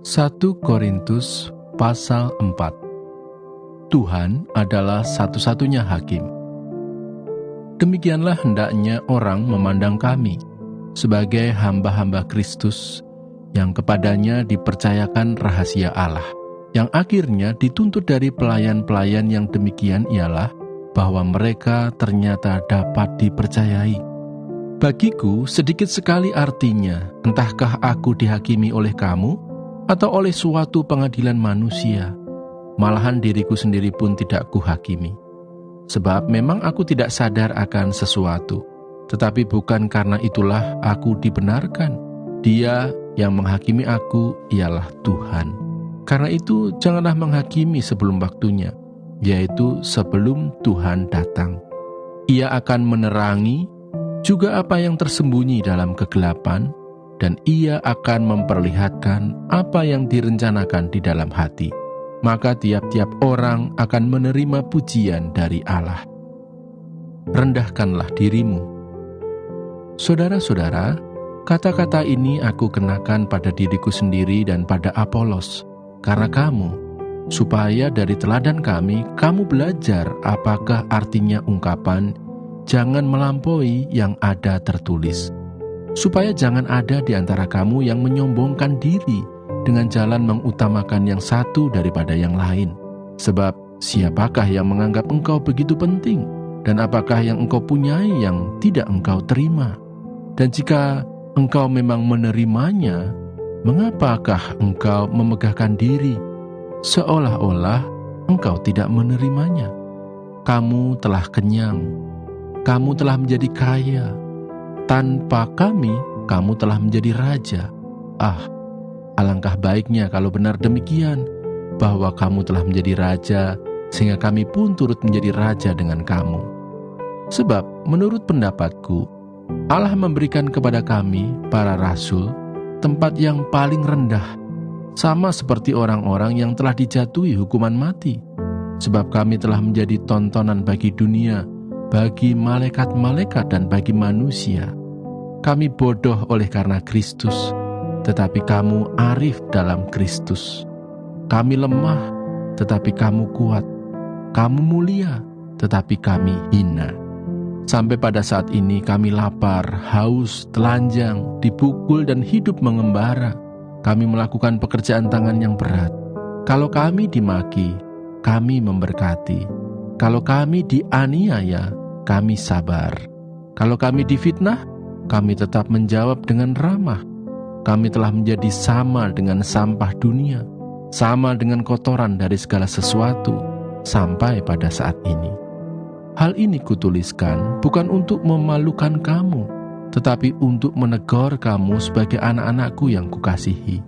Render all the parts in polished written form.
1 Korintus pasal 4. Tuhan adalah satu-satunya hakim. Demikianlah hendaknya orang memandang kami sebagai hamba-hamba Kristus yang kepadanya dipercayakan rahasia Allah, yang akhirnya dituntut dari pelayan-pelayan yang demikian ialah bahwa mereka ternyata dapat dipercayai. Bagiku sedikit sekali artinya, entahkah aku dihakimi oleh kamu atau oleh suatu pengadilan manusia. Malahan diriku sendiri pun tidak kuhakimi. Sebab memang aku tidak sadar akan sesuatu, tetapi bukan karena itulah aku dibenarkan. Dia yang menghakimi aku ialah Tuhan. Karena itu janganlah menghakimi sebelum waktunya, yaitu sebelum Tuhan datang. Ia akan menerangi juga apa yang tersembunyi dalam kegelapan, dan ia akan memperlihatkan apa yang direncanakan di dalam hati. Maka tiap-tiap orang akan menerima pujian dari Allah. Rendahkanlah dirimu. Saudara-saudara, kata-kata ini aku kenakan pada diriku sendiri dan pada Apolos, karena kamu, supaya dari teladan kami, kamu belajar apakah artinya ungkapan, jangan melampaui yang ada tertulis. Supaya jangan ada di antara kamu yang menyombongkan diri dengan jalan mengutamakan yang satu daripada yang lain. Sebab siapakah yang menganggap engkau begitu penting? Dan apakah yang engkau punyai yang tidak engkau terima? Dan jika engkau memang menerimanya, mengapakah engkau memegahkan diri seolah-olah engkau tidak menerimanya? Kamu telah kenyang, kamu telah menjadi kaya. Tanpa kami, kamu telah menjadi raja. Alangkah baiknya kalau benar demikian, bahwa kamu telah menjadi raja, sehingga kami pun turut menjadi raja dengan kamu. Sebab menurut pendapatku, Allah memberikan kepada kami, para rasul, tempat yang paling rendah, sama seperti orang-orang yang telah dijatuhi hukuman mati. Sebab kami telah menjadi tontonan bagi dunia, bagi malaikat-malaikat dan bagi manusia. Kami bodoh oleh karena Kristus, tetapi kamu arif dalam Kristus. Kami lemah, tetapi kamu kuat. Kamu mulia, tetapi kami hina. Sampai pada saat ini kami lapar, haus, telanjang, dipukul dan hidup mengembara. Kami melakukan pekerjaan tangan yang berat. Kalau kami dimaki, kami memberkati. Kalau kami dianiaya, kami sabar. Kalau kami difitnah, kami tetap menjawab dengan ramah. Kami telah menjadi sama dengan sampah dunia, sama dengan kotoran dari segala sesuatu, sampai pada saat ini. Hal ini kutuliskan bukan untuk memalukan kamu, tetapi untuk menegur kamu sebagai anak-anakku yang kukasihi.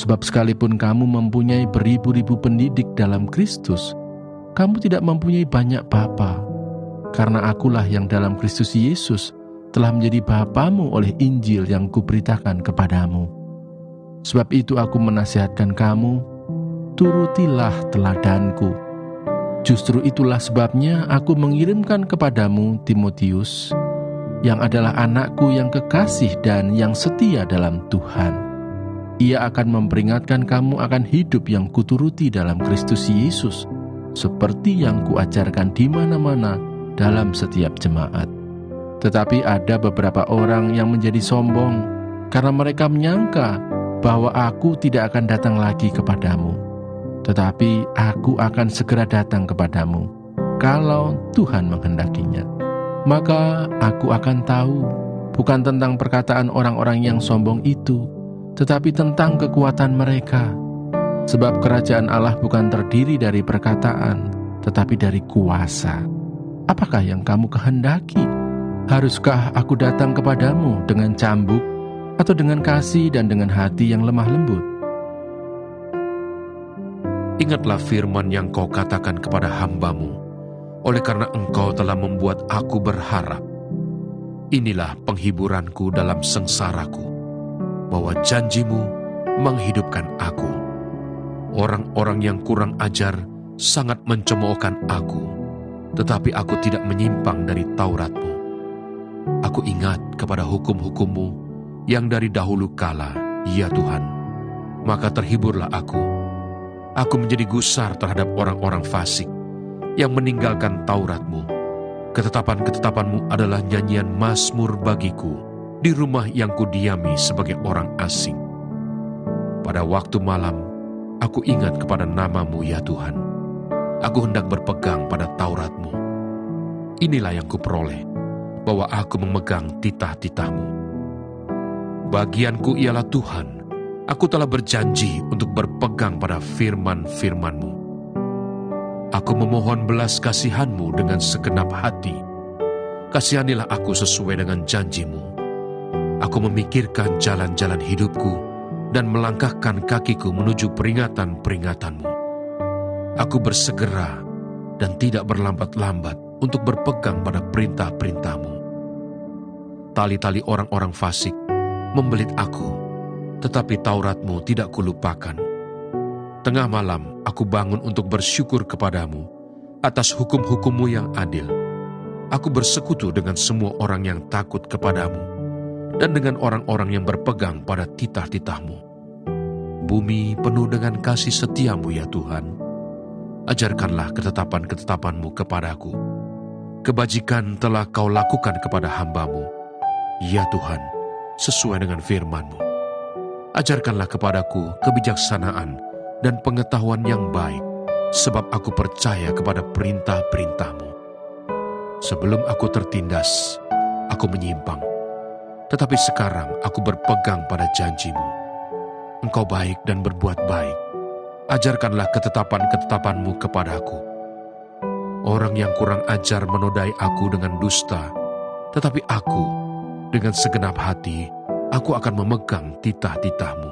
Sebab sekalipun kamu mempunyai beribu-ribu pendidik dalam Kristus, kamu tidak mempunyai banyak bapa. Karena akulah yang dalam Kristus Yesus telah menjadi bapamu oleh Injil yang kuberitakan kepadamu. Sebab itu aku menasihatkan kamu, turutilah teladanku. Justru itulah sebabnya aku mengirimkan kepadamu Timotius, yang adalah anakku yang kekasih dan yang setia dalam Tuhan. Ia akan memperingatkan kamu akan hidup yang kuturuti dalam Kristus Yesus, seperti yang kuajarkan di mana-mana dalam setiap jemaat. Tetapi ada beberapa orang yang menjadi sombong, karena mereka menyangka bahwa aku tidak akan datang lagi kepadamu. Tetapi aku akan segera datang kepadamu, kalau Tuhan menghendakinya. Maka aku akan tahu, bukan tentang perkataan orang-orang yang sombong itu, tetapi tentang kekuatan mereka. Sebab kerajaan Allah bukan terdiri dari perkataan, tetapi dari kuasa. Apakah yang kamu kehendaki? Haruskah aku datang kepadamu dengan cambuk, atau dengan kasih dan dengan hati yang lemah lembut? Ingatlah firman yang kau katakan kepada hamba-Mu, oleh karena engkau telah membuat aku berharap. Inilah penghiburanku dalam sengsaraku, bahwa janji-Mu menghidupkan aku. Orang-orang yang kurang ajar sangat mencemoohkan aku, tetapi aku tidak menyimpang dari Taurat-Mu. Aku ingat kepada hukum-hukum-Mu yang dari dahulu kala, ya Tuhan. maka terhiburlah aku. Aku menjadi gusar terhadap orang-orang fasik yang meninggalkan Taurat-Mu. Ketetapan-ketetapan-Mu adalah nyanyian mazmur bagiku di rumah yang kudiami sebagai orang asing. Pada waktu malam, aku ingat kepada nama-Mu ya Tuhan. Aku hendak berpegang pada Taurat-Mu. Inilah yang kuperoleh, bahwa aku memegang titah-titah-Mu. Bagianku ialah Tuhan, aku telah berjanji untuk berpegang pada firman-firman-Mu. Aku memohon belas kasihan-Mu dengan segenap hati. Kasihanilah aku sesuai dengan janji-Mu. Aku memikirkan jalan-jalan hidupku dan melangkahkan kakiku menuju peringatan-peringatan-Mu. Aku bersegera dan tidak berlambat-lambat untuk berpegang pada perintah-perintah-Mu. Tali-tali orang-orang fasik membelit aku, tetapi Taurat-Mu tidak kulupakan. Tengah malam aku bangun untuk bersyukur kepadamu atas hukum-hukum-Mu yang adil. Aku bersekutu dengan semua orang yang takut kepadamu dan dengan orang-orang yang berpegang pada titah-titah-Mu. Bumi penuh dengan kasih setia-Mu ya Tuhan. Ajarkanlah ketetapan-ketetapan-Mu kepadaku. Kebajikan telah Kau lakukan kepada hamba-Mu, ya Tuhan, sesuai dengan firman-Mu. Ajarkanlah kepadaku kebijaksanaan dan pengetahuan yang baik, sebab aku percaya kepada perintah-perintah-Mu. Sebelum aku tertindas, aku menyimpang. Tetapi sekarang aku berpegang pada janji-Mu. Engkau baik dan berbuat baik. Ajarkanlah ketetapan-ketetapan-Mu kepadaku. Orang yang kurang ajar menodai aku dengan dusta, tetapi aku, dengan segenap hati, aku akan memegang titah-titah-Mu.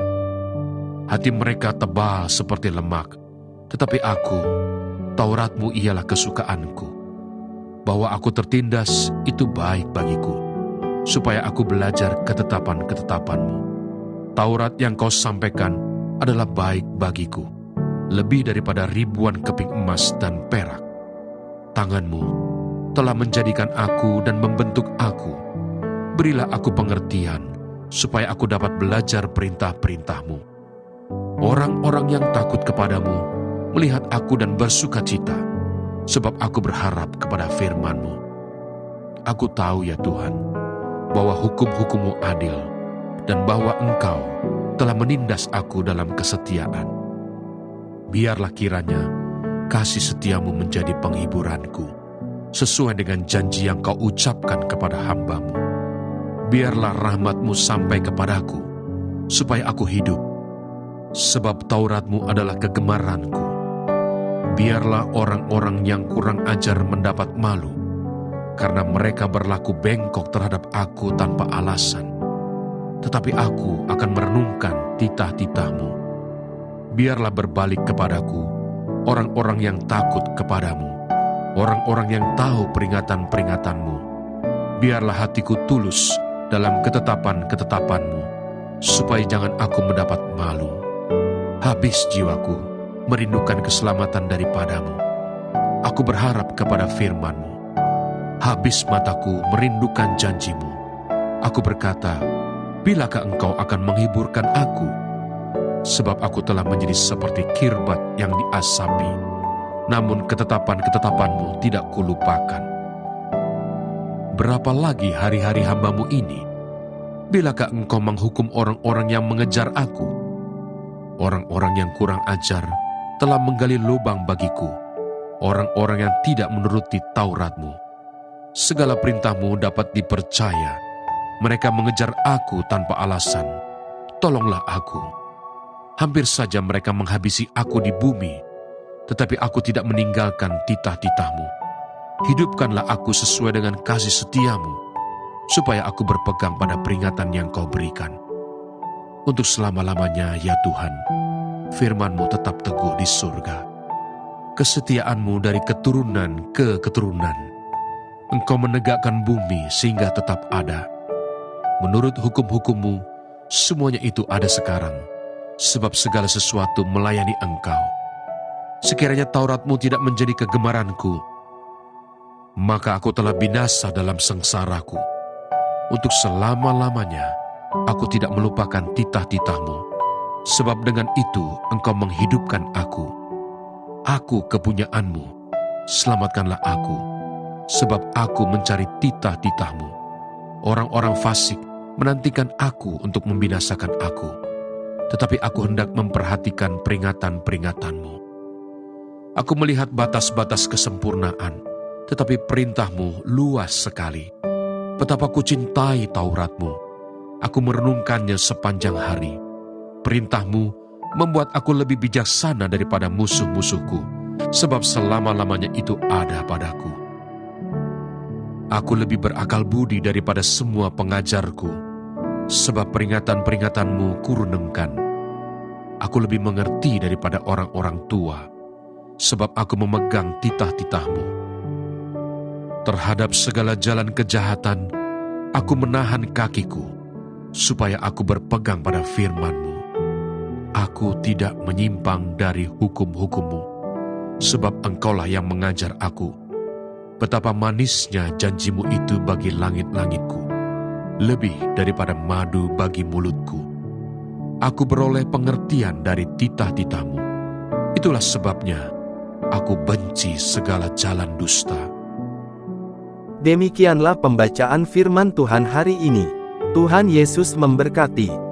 Hati mereka tebal seperti lemak, tetapi aku, Taurat-Mu ialah kesukaanku. Bahwa aku tertindas itu baik bagiku, supaya aku belajar ketetapan-ketetapan-Mu. Taurat yang Kau sampaikan adalah baik bagiku, lebih daripada ribuan keping emas dan perak. Tangan-Mu telah menjadikan aku dan membentuk aku. Berilah aku pengertian, supaya aku dapat belajar perintah-perintah-Mu. Orang-orang yang takut kepadamu melihat aku dan bersuka cita, sebab aku berharap kepada firman-Mu. Aku tahu ya Tuhan, bahwa hukum-hukum-Mu adil, dan bahwa Engkau telah menindas aku dalam kesetiaan. Biarlah kiranya kasih setia-Mu menjadi penghiburanku, sesuai dengan janji yang Kau ucapkan kepada hamba-Mu. Biarlah rahmat-Mu sampai kepadaku, supaya aku hidup, sebab Taurat-Mu adalah kegemaranku. Biarlah orang-orang yang kurang ajar mendapat malu, karena mereka berlaku bengkok terhadap aku tanpa alasan. Tetapi aku akan merenungkan titah-titah-Mu. Biarlah berbalik kepadaku orang-orang yang takut kepadamu, orang-orang yang tahu peringatan-peringatan-Mu. Biarlah hatiku tulus dalam ketetapan-ketetapan-Mu, supaya jangan aku mendapat malu. Habis jiwaku merindukan keselamatan daripada-Mu. Aku berharap kepada firman-Mu. Habis mataku merindukan janji-Mu. Aku berkata, bilakah Engkau akan menghiburkan aku? Sebab aku telah menjadi seperti kirbat yang diasapi, namun ketetapan-ketetapan-Mu tidak kulupakan. Berapa lagi hari-hari hamba-Mu ini? Bilakah Engkau menghukum orang-orang yang mengejar aku? Orang-orang yang kurang ajar telah menggali lubang bagiku, orang-orang yang tidak menuruti Taurat-Mu. Segala perintah-Mu dapat dipercaya. Mereka mengejar aku tanpa alasan. Tolonglah aku. Hampir saja mereka menghabisi aku di bumi, tetapi aku tidak meninggalkan titah-titah-Mu. Hidupkanlah aku sesuai dengan kasih setia-Mu, supaya aku berpegang pada peringatan yang Kau berikan. Untuk selama-lamanya, ya Tuhan, firman-Mu tetap teguh di surga. Kesetiaan-Mu dari keturunan ke keturunan. Engkau menegakkan bumi sehingga tetap ada. Menurut hukum-hukum-Mu, semuanya itu ada sekarang, sebab segala sesuatu melayani Engkau. Sekiranya Taurat-Mu tidak menjadi kegemaranku, maka aku telah binasa dalam sengsaraku. Untuk selama-lamanya, aku tidak melupakan titah-titah-Mu, sebab dengan itu Engkau menghidupkan aku. Aku kepunyaanmu, selamatkanlah aku, sebab aku mencari titah-titah-Mu. Orang-orang fasik menantikan aku untuk membinasakan aku, tetapi aku hendak memperhatikan peringatan-peringatan-Mu. Aku melihat batas-batas kesempurnaan, tetapi perintah-Mu luas sekali. Betapa ku cintai Taurat-Mu, aku merenungkannya sepanjang hari. Perintah-Mu membuat aku lebih bijaksana daripada musuh-musuhku, sebab selama-lamanya itu ada padaku. Aku lebih berakal budi daripada semua pengajarku, sebab peringatan-peringatan-Mu kurenungkan. Aku lebih mengerti daripada orang-orang tua, sebab aku memegang titah-titah-Mu. Terhadap segala jalan kejahatan, aku menahan kakiku, supaya aku berpegang pada firman-Mu. Aku tidak menyimpang dari hukum-hukum-Mu, sebab Engkaulah yang mengajar aku. Betapa manisnya janji-Mu itu bagi langit-langitku, lebih daripada madu bagi mulutku. Aku beroleh pengertian dari titah-titah-Mu. Itulah sebabnya aku benci segala jalan dusta. Demikianlah pembacaan firman Tuhan hari ini. Tuhan Yesus memberkati.